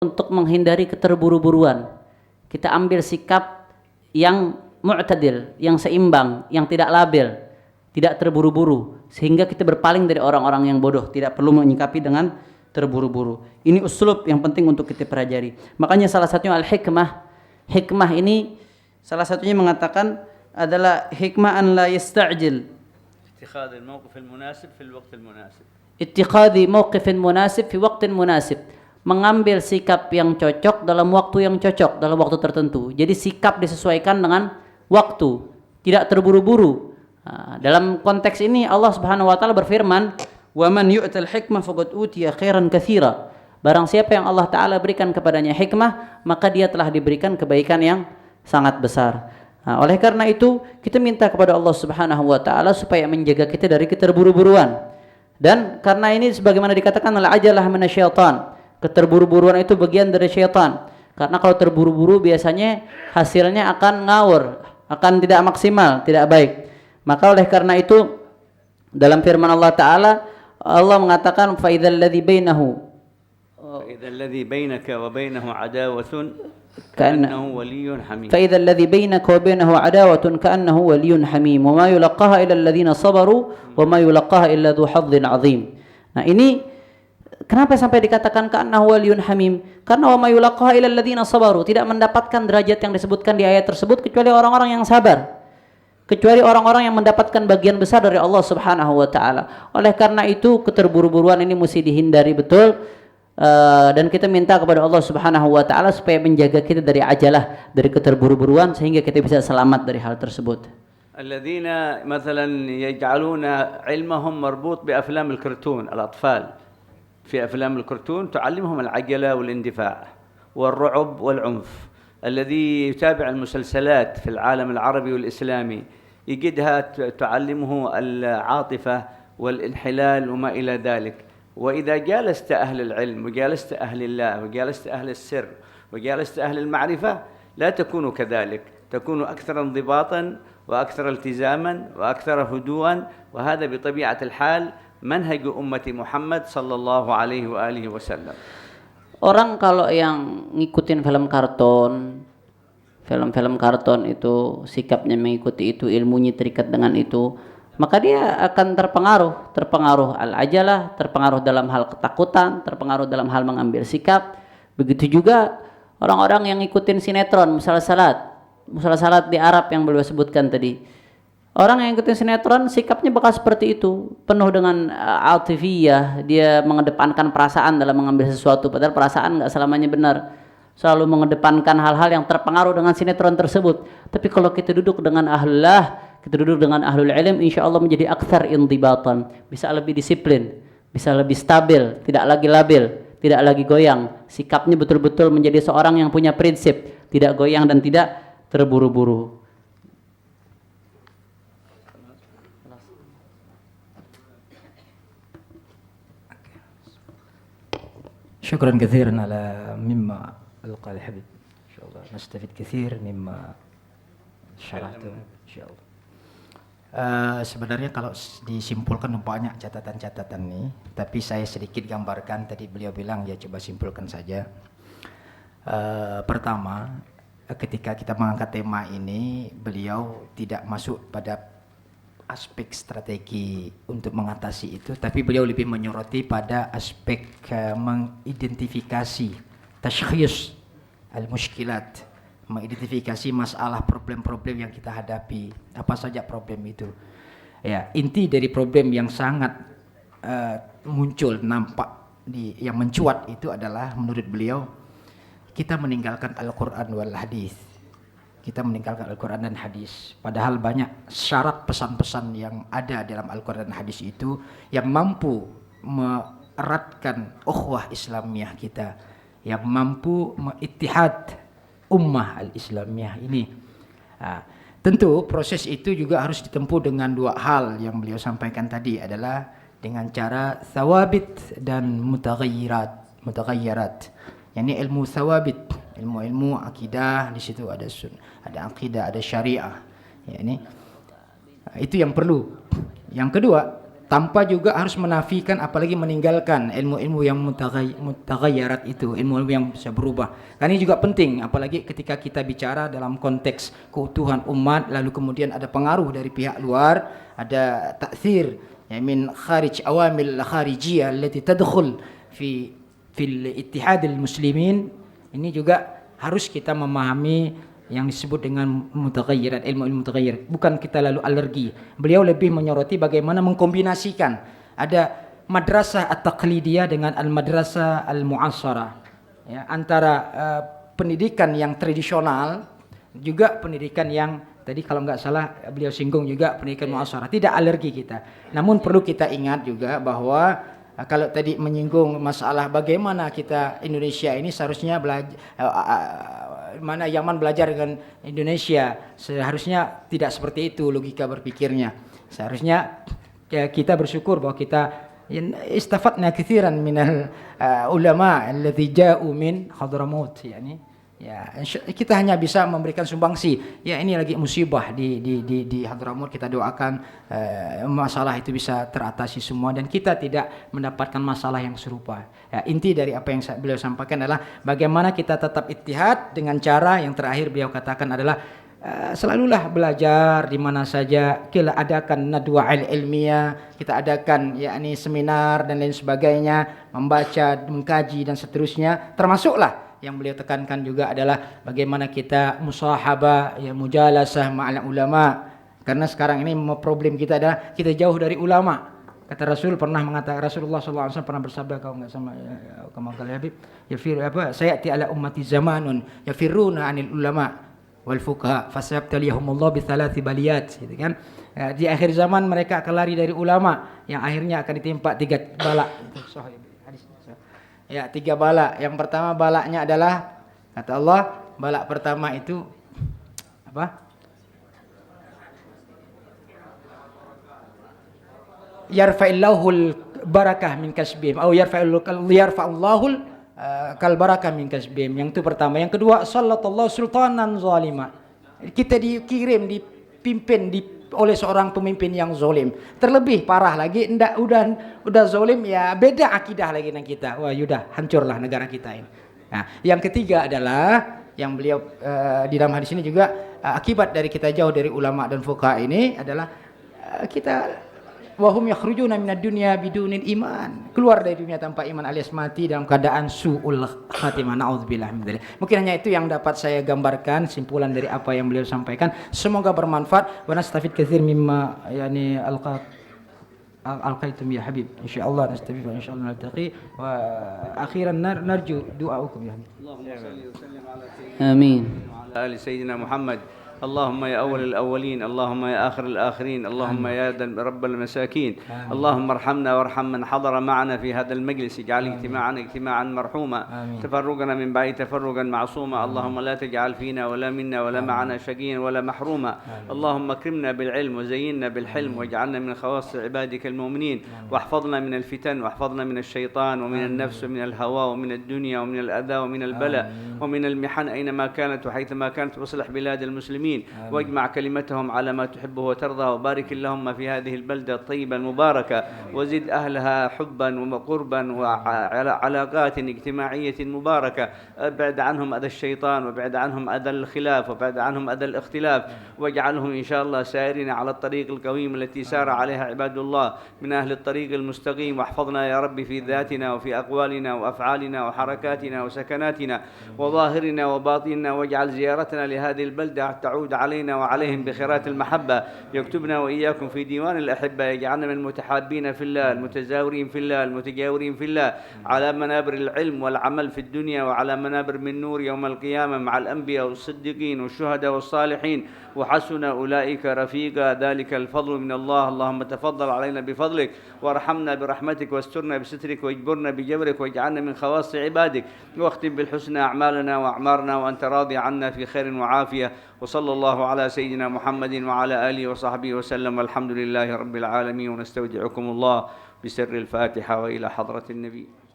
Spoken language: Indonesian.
untuk menghindari keterburu-buruan. Kita ambil sikap yang mu'tadil, yang seimbang, yang tidak labil, tidak terburu-buru, sehingga kita berpaling dari orang-orang yang bodoh, tidak perlu menyikapi dengan terburu-buru. Ini uslub yang penting untuk kita pelajari. Makanya salah satunya al-hikmah. Hikmah ini salah satunya mengatakan adalah hikmah an la yasta'jil. اتخاذ الموقف المناسب في الوقت المناسب. Ittikhadhi mawqifin munasib fi waqtin munasib. Mengambil sikap yang cocok dalam waktu yang cocok, dalam waktu tertentu. Jadi sikap disesuaikan dengan waktu, tidak terburu-buru. Dalam konteks ini Allah Subhanahu wa taala berfirman, "Wa man yu'tal hikmah faqad utiya khairan katsira." Barang siapa yang Allah taala berikan kepadanya hikmah, maka dia telah diberikan kebaikan yang sangat besar. Oleh karena itu, kita minta kepada Allah Subhanahu wa taala supaya menjaga kita dari keterburu-buruan. Dan karena ini sebagaimana dikatakan al-ajalah minasyaitan, keterburu-buruan itu bagian dari syaitan. Karena kalau terburu-buru biasanya hasilnya akan ngawur, akan tidak maksimal, tidak baik. Maka oleh karena itu dalam firman Allah taala, Allah mengatakan fa idzal ladzi bainahu فإذا الذي بينك وبينه عداوة كأنه ولي حميم. فإذا الذي بينك وبينه عداوة كأنه ولي حميم وما يلقاها إلا الذين صبروا وما يلقاها إلا ذو حظ عظيم. Nah, ini kenapa sampai dikatakan ka'annahu waliyun hamim? Karena wa ma yulaqaha illa alladziina sabaru, tidak mendapatkan derajat yang disebutkan di ayat tersebut kecuali orang-orang yang sabar. Kecuali orang-orang yang mendapatkan bagian besar dari Allah Subhanahu wa taala. Oleh karena itu keterburu-buruan ini mesti dihindari betul. Dan kita minta kepada Allah Subhanahu wa taala supaya menjaga kita dari ajalah, dari keterburu-buruan, sehingga kita bisa selamat dari hal tersebut. الذين مثلا يجعلون علمهم مربوط بأفلام الكرتون. الأطفال في أفلام الكرتون تعلمهم العجلة والاندفاع والرعب والعنف. الذي يتابع المسلسلات في العالم العربي والإسلامي يجدها تعلمه العاطفة والانحلال وما إلى ذلك. وإذا جالست أهل العلم وجالست أهل الله وجالست أهل السر وجالست أهل المعرفة لا تكون كذلك، تكون أكثر انضباطا وأكثر التزاما وأكثر هدوءا، وهذا بطبيعة الحال منهج أمة محمد صلى الله عليه وآله وسلم. Orang kalau yang ngikutin film-film karton itu sikapnya mengikuti itu, ilmunya terikat dengan itu, maka dia akan terpengaruh al-ajalah, terpengaruh dalam hal ketakutan, terpengaruh dalam hal mengambil sikap. Begitu juga orang-orang yang ngikutin sinetron, musalah-salat di Arab yang beliau sebutkan tadi. Orang yang ngikutin sinetron sikapnya bakal seperti itu, penuh dengan altifiyah, dia mengedepankan perasaan dalam mengambil sesuatu, padahal perasaan enggak selamanya benar. Selalu mengedepankan hal-hal yang terpengaruh dengan sinetron tersebut. Tapi kalau kita duduk dengan ahlullah, kita duduk dengan ahlul ilm, insya Allah menjadi aktsar indibatan, bisa lebih disiplin, bisa lebih stabil, tidak lagi labil, tidak lagi goyang. Sikapnya betul-betul menjadi seorang yang punya prinsip, tidak goyang dan tidak terburu-buru. شكرا كثيرا على مما ألقى الحبيب. إن شاء الله نستفيد كثير مما شرحته إن شاء الله. Sebenarnya kalau disimpulkan banyak catatan-catatan nih, tapi saya sedikit gambarkan. Tadi beliau bilang ya coba simpulkan saja. Pertama, ketika kita mengangkat tema ini, beliau tidak masuk pada aspek strategi untuk mengatasi itu, tapi beliau lebih menyoroti pada aspek mengidentifikasi tashkhis al-mushkilat, mengidentifikasi masalah problem-problem yang kita hadapi. Apa saja problem itu? Ya, inti dari problem yang sangat muncul, nampak yang mencuat itu adalah menurut beliau kita meninggalkan Al-Quran wal Hadis. Kita meninggalkan Al-Quran dan Hadis. Padahal banyak syarat pesan-pesan yang ada dalam Al-Quran dan Hadis itu yang mampu mereratkan ukhuwah Islamiyah kita, yang mampu mengittihad ummah al-Islamiyah ini. Tentu proses itu juga harus ditempuh dengan dua hal yang beliau sampaikan tadi, adalah dengan cara thawabit dan mutaghayyirat. Yani ilmu thawabit, ilmu akidah, di situ ada akidah, ada syariah. Ya, ini itu yang perlu. Yang kedua, tanpa juga harus menafikan apalagi meninggalkan ilmu-ilmu yang mutaghayyirat itu, ilmu yang bisa berubah. Karena ini juga penting apalagi ketika kita bicara dalam konteks keutuhan umat, lalu kemudian ada pengaruh dari pihak luar, ada ta'thir ya min kharij awamil kharijiyah allati tadkhul fil ittihad muslimin. Ini juga harus kita memahami yang disebut dengan mutaghayyirat, ilmu mutaghayyirat. Bukan kita lalu alergi. Beliau lebih menyoroti bagaimana mengkombinasikan ada madrasah at-taqlidiyah dengan al-madrasah al-mu'assarah. Ya, antara pendidikan yang tradisional juga pendidikan yang tadi kalau nggak salah beliau singgung juga pendidikan mu'assarah. Tidak alergi kita. Namun perlu kita ingat juga bahwa kalau tadi menyinggung masalah bagaimana kita Indonesia ini seharusnya belajar mana Yaman belajar dengan Indonesia, seharusnya tidak seperti itu logika berpikirnya. Seharusnya kita bersyukur bahwa kita istafadna katsiran minal ulama alladzi ja'u min Hadramaut, yani ya kita hanya bisa memberikan sumbangsi. Ya ini lagi musibah di Hadramaut, kita doakan masalah itu bisa teratasi semua dan kita tidak mendapatkan masalah yang serupa. Ya, inti dari apa yang beliau sampaikan adalah bagaimana kita tetap ittihad dengan cara yang terakhir beliau katakan adalah selalulah belajar di mana saja, kita adakan nadwa ilmiah, kita adakan yakni seminar dan lain sebagainya, membaca, mengkaji dan seterusnya. Termasuklah yang beliau tekankan juga adalah bagaimana kita musahabah, ya mujalasah ma'al ulama. Karena sekarang ini problem kita adalah kita jauh dari ulama. Kata Rasul pernah mengatakan, Rasulullah SAW pernah bersabda, kalau enggak sama kama qala Habib, sayati ala ummati zamanun yafirruna anil ulama wal fuqaha fasayabtaliyahumullah bi thalathi baliyat, gitu kan. Di akhir zaman mereka akan lari dari ulama yang akhirnya akan ditimpa 3 bala. Ya, 3 bala. Yang pertama balanya adalah kata Allah, bala pertama itu apa? Yarfa'illahul barakah min kasbihim atau yarfa'ullahul kal barakah min kasbihim. Yang itu pertama. Yang kedua, sallallahu sultanan zalima. Kita dikirim, dipimpin oleh seorang pemimpin yang zalim. Terlebih parah lagi, udah zalim ya beda akidah lagi dengan kita. Wah, yudah hancurlah negara kita ini. Nah, yang ketiga adalah yang beliau di dalam hadis ini juga akibat dari kita jauh dari ulama dan fuqaha ini adalah kita wahum yakhrujuna minad dunya bidunil iman, keluar dari dunia tanpa iman alias mati dalam keadaan su'ul khatimah, naudzubillah min dzalik. Mungkin hanya itu yang dapat saya gambarkan simpulan dari apa yang beliau sampaikan. Semoga bermanfaat wa nastafid katsir mimma yani alqaitum ya habib. Insyaallah nastafid wa insyaallah naltaqi wa akhiran narju du'aukum ya habib. Allahumma shalli wa sallim ala Amin. ali sayyidina Muhammad. اللهم يا أول الأولين، اللهم يا آخر الآخرين، اللهم يا رب المساكين، اللهم ارحمنا وارحم من حضر معنا في هذا المجلس، اجعل اجتماعا مرحوما، تفرقنا من بعد تفرقا معصوما، اللهم لا تجعل فينا ولا منا ولا معنا شقيا ولا محروما، اللهم اكرمنا بالعلم وزينا بالحلم واجعلنا من خواص عبادك المؤمنين، واحفظنا من الفتن واحفظنا من الشيطان ومن النفس ومن الهوى ومن الدنيا ومن الأذى ومن البلاء ومن المحن أينما كانت وحيثما كانت، واصلح بلاد المسلمين واجمع كلمتهم على ما تحبه وترضى، وبارك اللهم في هذه البلدة الطيبة المباركة، وزد أهلها حبا وقربا وعلاقات اجتماعية مباركة، ابعد عنهم أذى الشيطان وابعد عنهم أذى الخلاف وابعد عنهم أذى الاختلاف، واجعلهم إن شاء الله سائرين على الطريق القويم التي سار عليها عباد الله من أهل الطريق المستقيم، واحفظنا يا رب في ذاتنا وفي أقوالنا وأفعالنا وحركاتنا وسكناتنا وظاهرنا وباطننا، واجعل زيارتنا لهذه البلدة تعود علينا وعليهم بخيرات المحبة، يكتبنا وإياكم في ديوان الأحبة، يجعلنا من المتحابين في الله، المتزاورين في الله، المتجاورين في الله، على منابر العلم والعمل في الدنيا وعلى منابر من نور يوم القيامة مع الأنبياء والصديقين والشهداء والصالحين، وحسن أولئك رفيقا، ذلك الفضل من الله. اللهم تفضل علينا بفضلك وارحمنا برحمتك واسترنا بسترك واجبرنا بجبرك واجعلنا من خواص عبادك، واختم بالحسنى أعمالنا وأعمارنا وأنت راضي عنا في خير وعافية، وصلى الله على سيدنا محمد وعلى آله وصحبه وسلم، والحمد لله رب العالمين، ونستودعكم الله بسر الفاتحة وإلى حضرة النبي.